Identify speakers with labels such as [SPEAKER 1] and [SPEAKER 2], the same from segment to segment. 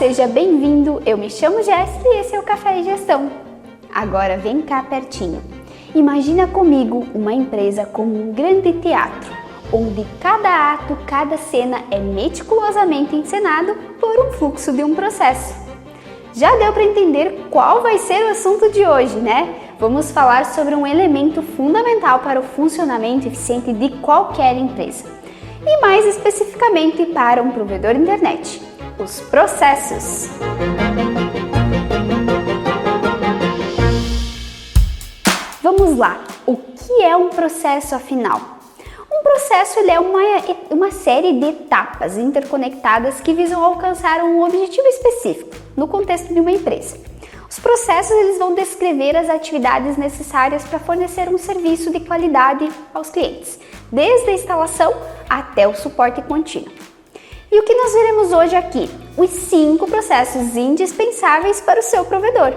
[SPEAKER 1] seja bem-vindo! Eu me chamo Jéssica e esse é o Café e Gestão. Agora vem cá pertinho. Imagina comigo uma empresa como um grande teatro, onde cada ato, cada cena é meticulosamente encenado por um fluxo de um processo. Já deu para entender qual vai ser o assunto de hoje, né? Vamos falar sobre um elemento fundamental para o funcionamento eficiente de qualquer empresa. E mais especificamente para um provedor de internet, os processos. Vamos lá, o que é um processo afinal? Um processo é uma série de etapas interconectadas que visam alcançar um objetivo específico no contexto de uma empresa. Os processos eles vão descrever as atividades necessárias para fornecer um serviço de qualidade aos clientes, desde a instalação até o suporte contínuo. E o que nós veremos hoje aqui? Os 5 processos indispensáveis para o seu provedor.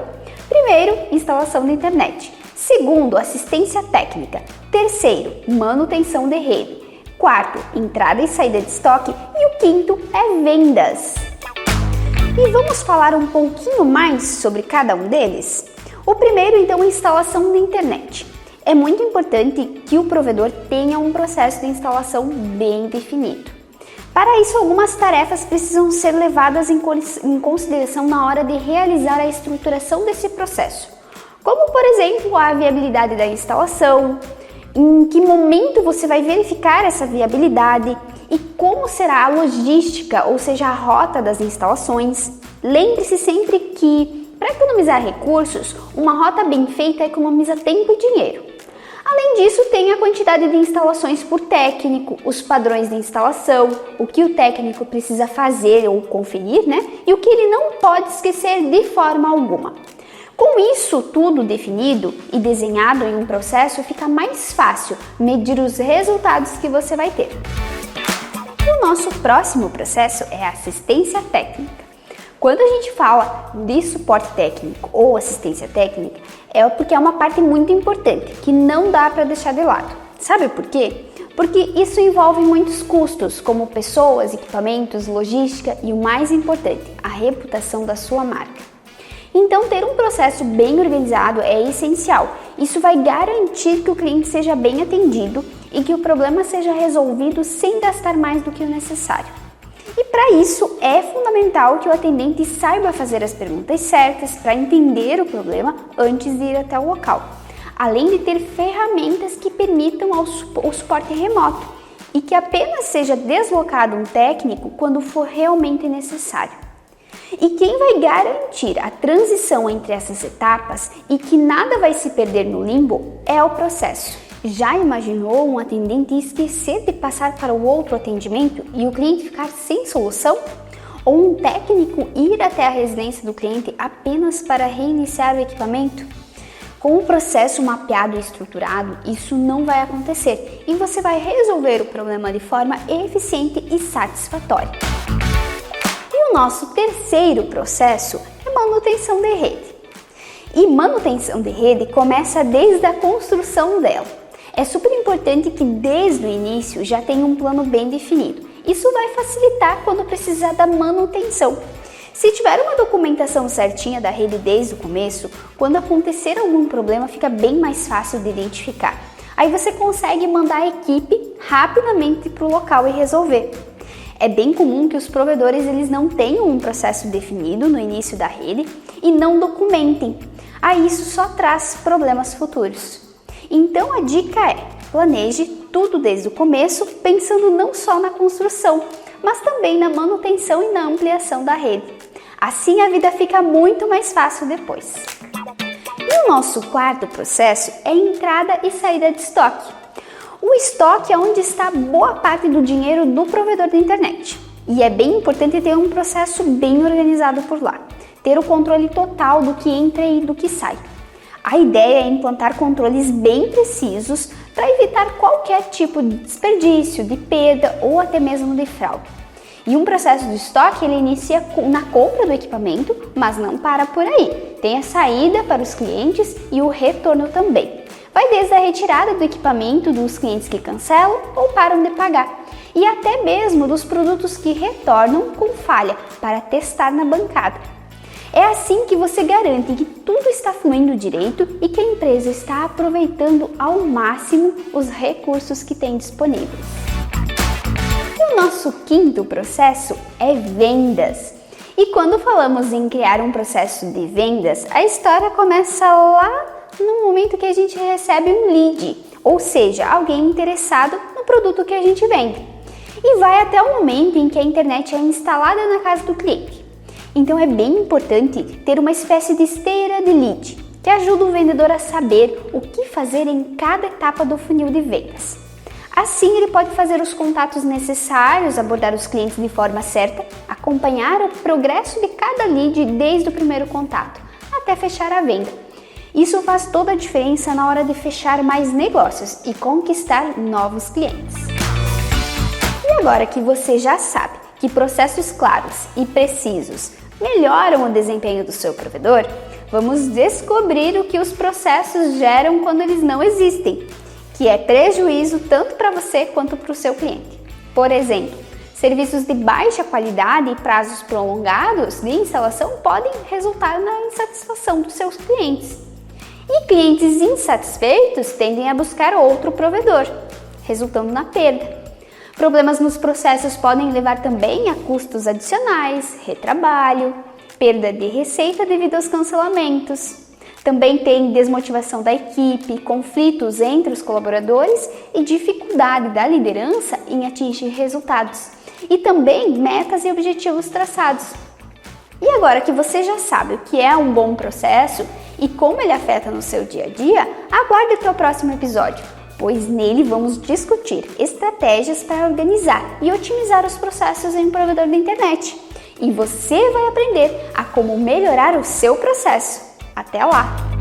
[SPEAKER 1] Primeiro, instalação de internet. Segundo, assistência técnica. Terceiro, manutenção de rede. Quarto, entrada e saída de estoque. E o quinto é vendas. E vamos falar um pouquinho mais sobre cada um deles? O primeiro, então, é a instalação da internet. É muito importante que o provedor tenha um processo de instalação bem definido. Para isso, algumas tarefas precisam ser levadas em consideração na hora de realizar a estruturação desse processo. Como, por exemplo, a viabilidade da instalação, em que momento você vai verificar essa viabilidade e como será a logística, ou seja, a rota das instalações. Lembre-se sempre que, para economizar recursos, uma rota bem feita economiza tempo e dinheiro. Além disso, tem a quantidade de instalações por técnico, os padrões de instalação, o que o técnico precisa fazer ou conferir, né? E o que ele não pode esquecer de forma alguma. Com isso tudo definido e desenhado em um processo, fica mais fácil medir os resultados que você vai ter. E o nosso próximo processo é a assistência técnica. Quando a gente fala de suporte técnico ou assistência técnica, é porque é uma parte muito importante que não dá para deixar de lado. Sabe por quê? Porque isso envolve muitos custos, como pessoas, equipamentos, logística e o mais importante, a reputação da sua marca. Então, ter um processo bem organizado é essencial. Isso vai garantir que o cliente seja bem atendido e que o problema seja resolvido sem gastar mais do que o necessário. E para isso, é fundamental que o atendente saiba fazer as perguntas certas para entender o problema antes de ir até o local, além de ter ferramentas que permitam o suporte remoto e que apenas seja deslocado um técnico quando for realmente necessário. E quem vai garantir a transição entre essas etapas e que nada vai se perder no limbo é o processo. Já imaginou um atendente esquecer de passar para o outro atendimento e o cliente ficar sem solução? Ou um técnico ir até a residência do cliente apenas para reiniciar o equipamento? Com o processo mapeado e estruturado, isso não vai acontecer e você vai resolver o problema de forma eficiente e satisfatória. O nosso terceiro processo é manutenção de rede. E manutenção de rede começa desde a construção dela. É super importante que desde o início já tenha um plano bem definido. Isso vai facilitar quando precisar da manutenção. Se tiver uma documentação certinha da rede desde o começo, quando acontecer algum problema fica bem mais fácil de identificar. Aí você consegue mandar a equipe rapidamente para o local e resolver. É bem comum que os provedores eles não tenham um processo definido no início da rede e não documentem. Aí isso só traz problemas futuros. Então a dica é: planeje tudo desde o começo, pensando não só na construção, mas também na manutenção e na ampliação da rede. Assim a vida fica muito mais fácil depois. E o nosso quarto processo é entrada e saída de estoque. O estoque é onde está boa parte do dinheiro do provedor da internet. E é bem importante ter um processo bem organizado por lá. Ter o controle total do que entra e do que sai. A ideia é implantar controles bem precisos para evitar qualquer tipo de desperdício, de perda ou até mesmo de fraude. E um processo de estoque ele inicia na compra do equipamento, mas não para por aí. Tem a saída para os clientes e o retorno também. Vai desde a retirada do equipamento dos clientes que cancelam ou param de pagar. e até mesmo dos produtos que retornam com falha para testar na bancada. É assim que você garante que tudo está fluindo direito e que a empresa está aproveitando ao máximo os recursos que tem disponíveis. E o nosso quinto processo é vendas. E quando falamos em criar um processo de vendas, a história começa lá no momento que a gente recebe um lead, ou seja, alguém interessado no produto que a gente vende. E vai até o momento em que a internet é instalada na casa do cliente. Então é bem importante ter uma espécie de esteira de lead, que ajuda o vendedor a saber o que fazer em cada etapa do funil de vendas. Assim, ele pode fazer os contatos necessários, abordar os clientes de forma certa, acompanhar o progresso de cada lead desde o primeiro contato até fechar a venda. Isso faz toda a diferença na hora de fechar mais negócios e conquistar novos clientes. E agora que você já sabe que processos claros e precisos melhoram o desempenho do seu provedor, vamos descobrir o que os processos geram quando eles não existem, que é prejuízo tanto para você quanto para o seu cliente. Por exemplo, serviços de baixa qualidade e prazos prolongados de instalação podem resultar na insatisfação dos seus clientes. E clientes insatisfeitos tendem a buscar outro provedor, resultando na perda. Problemas nos processos podem levar também a custos adicionais, retrabalho, perda de receita devido aos cancelamentos. Também tem desmotivação da equipe, conflitos entre os colaboradores e dificuldade da liderança em atingir resultados. E também metas e objetivos traçados. E agora que você já sabe o que é um bom processo e como ele afeta no seu dia a dia, aguarde até o próximo episódio, pois nele vamos discutir estratégias para organizar e otimizar os processos em um provedor da internet. E você vai aprender a como melhorar o seu processo. Até lá!